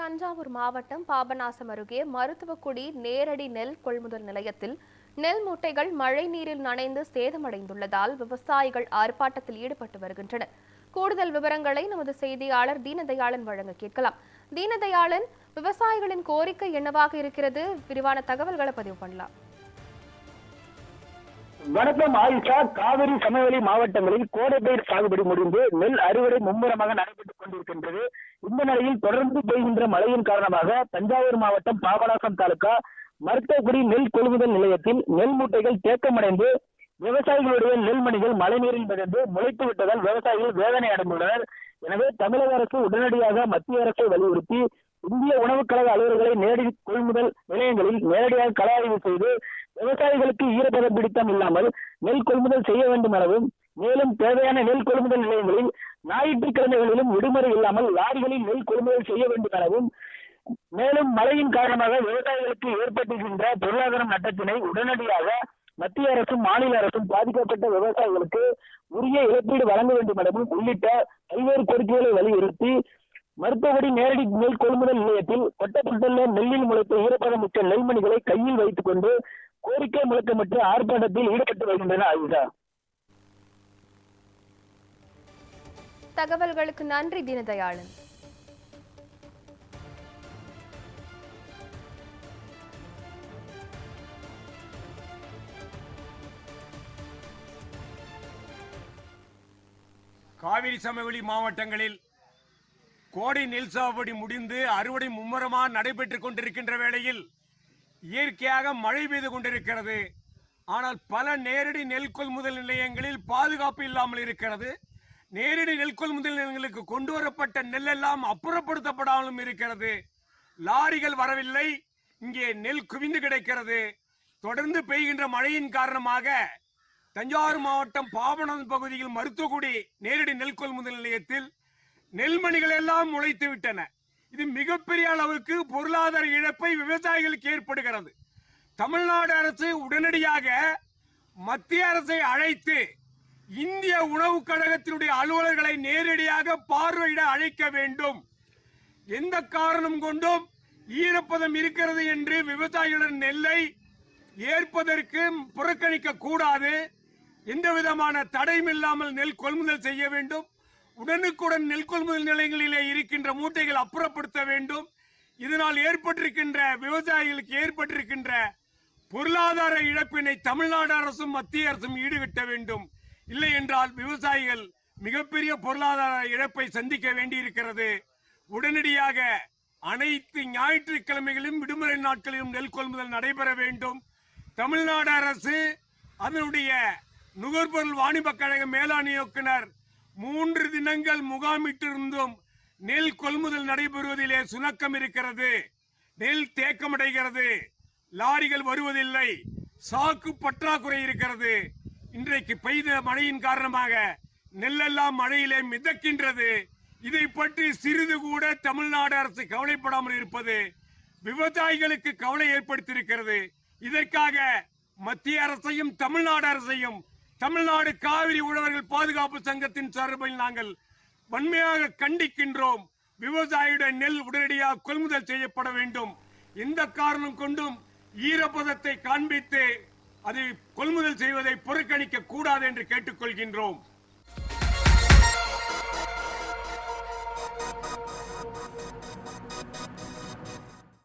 தஞ்சாவூர் மாவட்டம் பாபநாசம் அருகே மருத்துவக்குடி நேரடி நெல் கொள்முதல் நிலையத்தில் நெல் மூட்டைகள் மழை நீரில் நனைந்து சேதமடைந்துள்ளதால் விவசாயிகள் ஆர்ப்பாட்டத்தில் ஈடுபட்டு வருகின்றனர். கூடுதல் விவரங்களை நமது செய்தியாளர் தீனதயாளன் வழங்க கேட்கலாம். தீனதயாளன், விவசாயிகளின் கோரிக்கை என்னவாக இருக்கிறது? விரிவான தகவல்களை பதிவு பண்ணலாம். வணக்கம் ஆயிஷா. காவிரி சமவெளி மாவட்டங்களில் கோடைப்பயிர் சாகுபடி முடிந்து நெல் அறுவடை மும்முரமாக நடைபெற்றுக் கொண்டிருக்கின்றது. இந்த நிலையில் தொடர்ந்து பெய்கின்ற மழையின் காரணமாக தஞ்சாவூர் மாவட்டம் பாபநாசம் தாலுகா மருத்துவக்குடி நெல் கொள்முதல் நிலையத்தில் நெல் மூட்டைகள் தேக்கமடைந்து விவசாயிகளுடைய நெல்மணிகள் மழைநீரில் மிதந்து முளைத்து விட்டதால் விவசாயிகள் வேதனை அடைந்துள்ளனர். எனவே தமிழக அரசு உடனடியாக மத்திய அரசை வலியுறுத்தி இந்திய உணவுக் கழக அலுவலர்களை நேரடி கொள்முதல் நிலையங்களில் நேரடியாக கள ஆய்வு செய்து விவசாயிகளுக்கு ஈரப்பதம் பிடித்தம் இல்லாமல் நெல் கொள்முதல் செய்ய வேண்டும் எனவும், மேலும் தேவையான நெல் கொள்முதல் நிலையங்களில் ஞாயிற்றுக்கிழமைகளிலும் விடுமுறை இல்லாமல் லாரிகளில் நெல் கொள்முதல் செய்ய வேண்டும் எனவும், மேலும் மழையின் காரணமாக விவசாயிகளுக்கு ஏற்பட்டிருக்கின்ற பொருளாதார நட்டத்தினை உடனடியாக மத்திய அரசும் மாநில அரசும் பாதிக்கப்பட்ட விவசாயிகளுக்கு உரிய இழப்பீடு வழங்க வேண்டும் எனவும் உள்ளிட்ட பல்வேறு கோரிக்கைகளை வலியுறுத்தி மருத்துவக்குடி நேரடி நெல் கொள்முதல் நிலையத்தில் கொட்டப்பட்டுள்ள நெல்லில் முளைத்த ஈரப்பதம் மிக்க நெல்மணிகளை கையில் வைத்துக் கொண்டு கோரிக்கை முழக்கமிட்டு ஆர்ப்பாட்டத்தில் ஈடுபட்டு வருகின்றன. ஆயுதா, தகவல்களுக்கு நன்றி தீனதயாளன். காவிரி சமவெளி மாவட்டங்களில் கோடை நெல் சாகுபடி முடிந்து அறுவடை மும்முரமாக நடைபெற்றுக் கொண்டிருக்கின்ற வேளையில் இயற்கையாக மழை பெய்து கொண்டிருக்கிறது. ஆனால் பல நேரடி நெல் கொள்முதல் நிலையங்களில் பாதுகாப்பு இல்லாமல் இருக்கிறது. நேரடி நெல் கொள்முதல் நிலையங்களுக்கு கொண்டு வரப்பட்ட நெல்லெல்லாம் அப்புறப்படுத்தப்படாமலும் இருக்கிறது. லாரிகள் வரவில்லை. இங்கே நெல் குவிந்து கிடைக்கிறது. தொடர்ந்து பெய்கின்ற மழையின் காரணமாக தஞ்சாவூர் மாவட்டம் பாபநாசம் பகுதியில் மருத்துவக்குடி நேரடி நெல் கொள்முதல் நிலையத்தில் நெல்மணிகள் எல்லாம் முளைத்து விட்டன. இது மிகப்பெரிய அளவுக்கு பொருளாதார இழப்பை விவசாயிகளுக்கு ஏற்படுகிறது. தமிழ்நாடு அரசு உடனடியாக மத்திய அரசை அழைத்து இந்திய உணவுக் கழகத்தினுடைய அலுவலர்களை நேரடியாக பார்வையிட அழைக்க வேண்டும். எந்த காரணம் கொண்டும் ஈரப்பதம் இருக்கிறது என்று விவசாயிகளின் நெல்லை ஏற்பதற்கு புறக்கணிக்க கூடாது. எந்த விதமான தடையும் இல்லாமல் நெல் கொள்முதல் செய்ய வேண்டும். உடனுக்குடன் நெல் கொள்முதல் நிலையங்களிலே இருக்கின்ற மூட்டைகள் அப்புறப்படுத்த வேண்டும். இதனால் ஏற்பட்டிருக்கின்ற விவசாயிகளுக்கு ஏற்பட்டிருக்கின்ற பொருளாதார இழப்பினை தமிழ்நாடு அரசும் மத்திய அரசும் ஈடுகட்ட வேண்டும். இல்லை என்றால் விவசாயிகள் மிகப்பெரிய பொருளாதார இழப்பை சந்திக்க வேண்டியிருக்கிறது. உடனடியாக அனைத்து ஞாயிற்றுக்கிழமைகளிலும் விடுமுறை நாட்களிலும் நெல் கொள்முதல் நடைபெற வேண்டும். தமிழ்நாடு அரசு அதனுடைய நுகர்பொருள் வாணிபக் கழக மேலாண் இயக்குனர் 3 தினங்கள் முகாமிட்டிருந்தும் நெல் கொள்முதல் நடைபெறுவதிலே சுணக்கம் இருக்கிறது. நெல் தேக்கமடைகிறது. லாரிகள் வருவதில்லை. சாக்கு பற்றாக்குறை இருக்கிறது. இன்றைக்கு பெய்த மழையின் காரணமாக நெல்லெல்லாம் மழையிலே மிதக்கின்றது. இதை பற்றி சிறிது கூட தமிழ்நாடு அரசு கவலைப்படாமல் இருப்பது விவசாயிகளுக்கு கவலை ஏற்படுத்தியிருக்கிறது. இதற்காக மத்திய அரசையும் தமிழ்நாடு அரசையும் தமிழ்நாடு காவிரி உழவர்கள் பாதுகாப்பு சங்கத்தின் சார்பில் நாங்கள் வன்மையாக கண்டிக்கின்றோம். விவசாயியுடைய நெல் உடனடியாக கொள்முதல் செய்யப்பட வேண்டும். எந்த காரணம் கொண்டும் ஈரப்பதத்தை காண்பித்து அதை கொள்முதல் செய்வதை புறக்கணிக்க கூடாது என்று கேட்டுக்கொள்கின்றோம்.